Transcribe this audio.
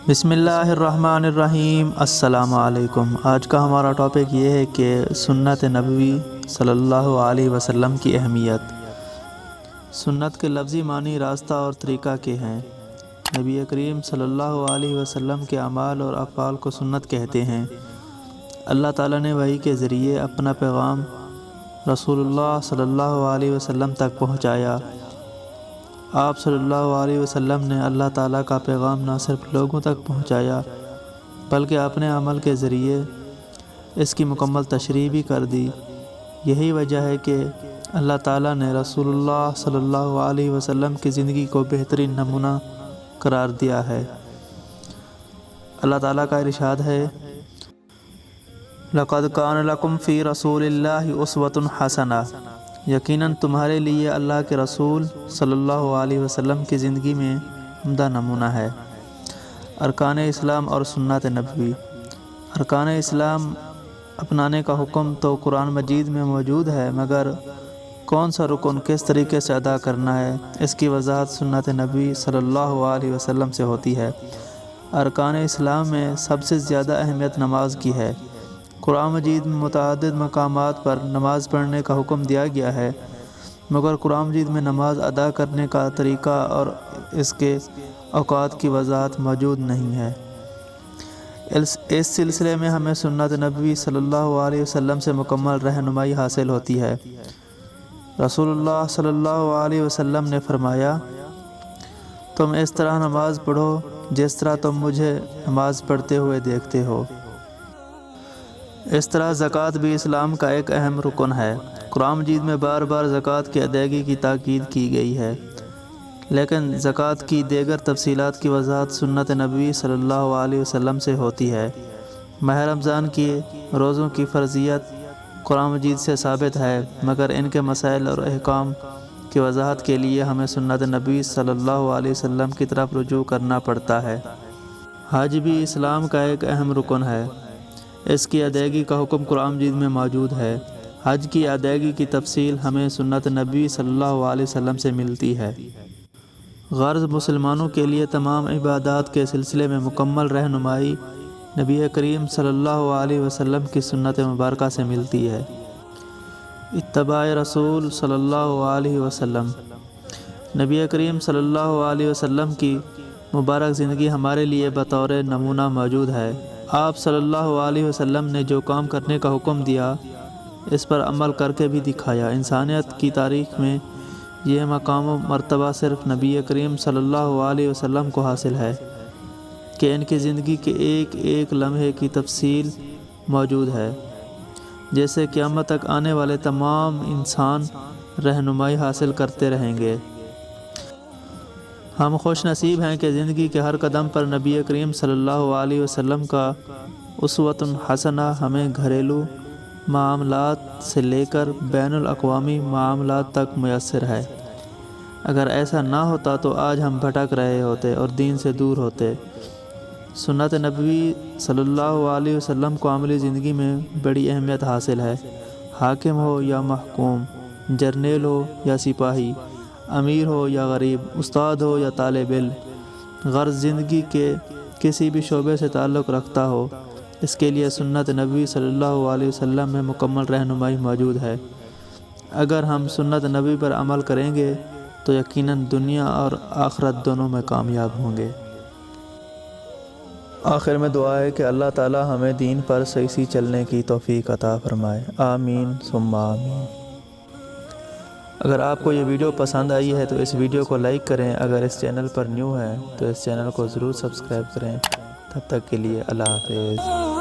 بسم اللہ الرحمن الرحیم۔ السلام علیکم۔ آج کا ہمارا ٹاپک یہ ہے کہ سنت نبوی صلی اللہ علیہ وسلم کی اہمیت۔ سنت کے لفظی معنی راستہ اور طریقہ کے ہیں۔ نبی کریم صلی اللہ علیہ وسلم کے اعمال اور افعال کو سنت کہتے ہیں۔ اللہ تعالیٰ نے وحی کے ذریعے اپنا پیغام رسول اللہ صلی اللہ علیہ وسلم تک پہنچایا۔ آپ صلی اللہ علیہ وسلم نے اللہ تعالیٰ کا پیغام نہ صرف لوگوں تک پہنچایا بلکہ اپنے عمل کے ذریعے اس کی مکمل تشریح بھی کر دی۔ یہی وجہ ہے کہ اللہ تعالیٰ نے رسول اللہ صلی اللہ علیہ وسلم کی زندگی کو بہترین نمونہ قرار دیا ہے۔ اللہ تعالیٰ کا ارشاد ہے، لَقَدْ كَانَ لَكُمْ فِي رَسُولِ اللَّهِ أُسْوَةٌ حَسَنَةٌ، یقیناً تمہارے لیے اللہ کے رسول صلی اللہ علیہ وسلم کی زندگی میں عمدہ نمونہ ہے۔ ارکان اسلام اور سنت نبوی۔ ارکان اسلام اپنانے کا حکم تو قرآن مجید میں موجود ہے، مگر کون سا رکن کس طریقے سے ادا کرنا ہے اس کی وضاحت سنت نبوی صلی اللہ علیہ وسلم سے ہوتی ہے۔ ارکان اسلام میں سب سے زیادہ اہمیت نماز کی ہے۔ قرآن مجید میں متعدد مقامات پر نماز پڑھنے کا حکم دیا گیا ہے، مگر قرآن مجید میں نماز ادا کرنے کا طریقہ اور اس کے اوقات کی وضاحت موجود نہیں ہے۔ اس سلسلے میں ہمیں سنت نبوی صلی اللہ علیہ وسلم سے مکمل رہنمائی حاصل ہوتی ہے۔ رسول اللہ صلی اللہ علیہ وسلم نے فرمایا، تم اس طرح نماز پڑھو جس طرح تم مجھے نماز پڑھتے ہوئے دیکھتے ہو۔ اس طرح زکوٰۃ بھی اسلام کا ایک اہم رکن ہے۔ قرآن مجید میں بار بار زکوٰۃ کی ادائیگی کی تاکید کی گئی ہے، لیکن زکوٰۃ کی دیگر تفصیلات کی وضاحت سنت نبوی صلی اللہ علیہ وسلم سے ہوتی ہے۔ ماہ رمضان کی روزوں کی فرضیت قرآن مجید سے ثابت ہے، مگر ان کے مسائل اور احکام کی وضاحت کے لیے ہمیں سنت نبوی صلی اللہ علیہ وسلم کی طرف رجوع کرنا پڑتا ہے۔ حج بھی اسلام کا ایک اہم رکن ہے۔ اس کی ادائیگی کا حکم قرآن مجید میں موجود ہے۔ حج کی ادائیگی کی تفصیل ہمیں سنت نبوی صلی اللہ علیہ وسلم سے ملتی ہے۔ غرض مسلمانوں کے لیے تمام عبادات کے سلسلے میں مکمل رہنمائی نبی کریم صلی اللہ علیہ وسلم کی سنت مبارکہ سے ملتی ہے۔ اتباع رسول صلی اللہ علیہ وسلم۔ نبی کریم صلی اللہ علیہ وسلم کی مبارک زندگی ہمارے لیے بطور نمونہ موجود ہے۔ آپ صلی اللہ علیہ وسلم نے جو کام کرنے کا حکم دیا اس پر عمل کر کے بھی دکھایا۔ انسانیت کی تاریخ میں یہ مقام و مرتبہ صرف نبی کریم صلی اللہ علیہ وسلم کو حاصل ہے کہ ان کی زندگی کے ایک ایک لمحے کی تفصیل موجود ہے، جس سے قیامت تک آنے والے تمام انسان رہنمائی حاصل کرتے رہیں گے۔ ہم خوش نصیب ہیں کہ زندگی کے ہر قدم پر نبی کریم صلی اللہ علیہ وسلم کا اسوۃ حسنہ ہمیں گھریلو معاملات سے لے کر بین الاقوامی معاملات تک میسر ہے۔ اگر ایسا نہ ہوتا تو آج ہم بھٹک رہے ہوتے اور دین سے دور ہوتے۔ سنت نبوی صلی اللہ علیہ وسلم کو عملی زندگی میں بڑی اہمیت حاصل ہے۔ حاکم ہو یا محکوم، جرنیل ہو یا سپاہی، امیر ہو یا غریب، استاد ہو یا طالب علم، غرض زندگی کے کسی بھی شعبے سے تعلق رکھتا ہو، اس کے لیے سنت نبوی صلی اللہ علیہ وسلم میں مکمل رہنمائی موجود ہے۔ اگر ہم سنت نبوی پر عمل کریں گے تو یقیناً دنیا اور آخرت دونوں میں کامیاب ہوں گے۔ آخر میں دعا ہے کہ اللہ تعالی ہمیں دین پر صحیح چلنے کی توفیق عطا فرمائے۔ آمین ثم آمین۔ اگر آپ کو یہ ویڈیو پسند آئی ہے تو اس ویڈیو کو لائک کریں۔ اگر اس چینل پر نیو ہیں تو اس چینل کو ضرور سبسکرائب کریں۔ تب تک کے لیے اللہ حافظ۔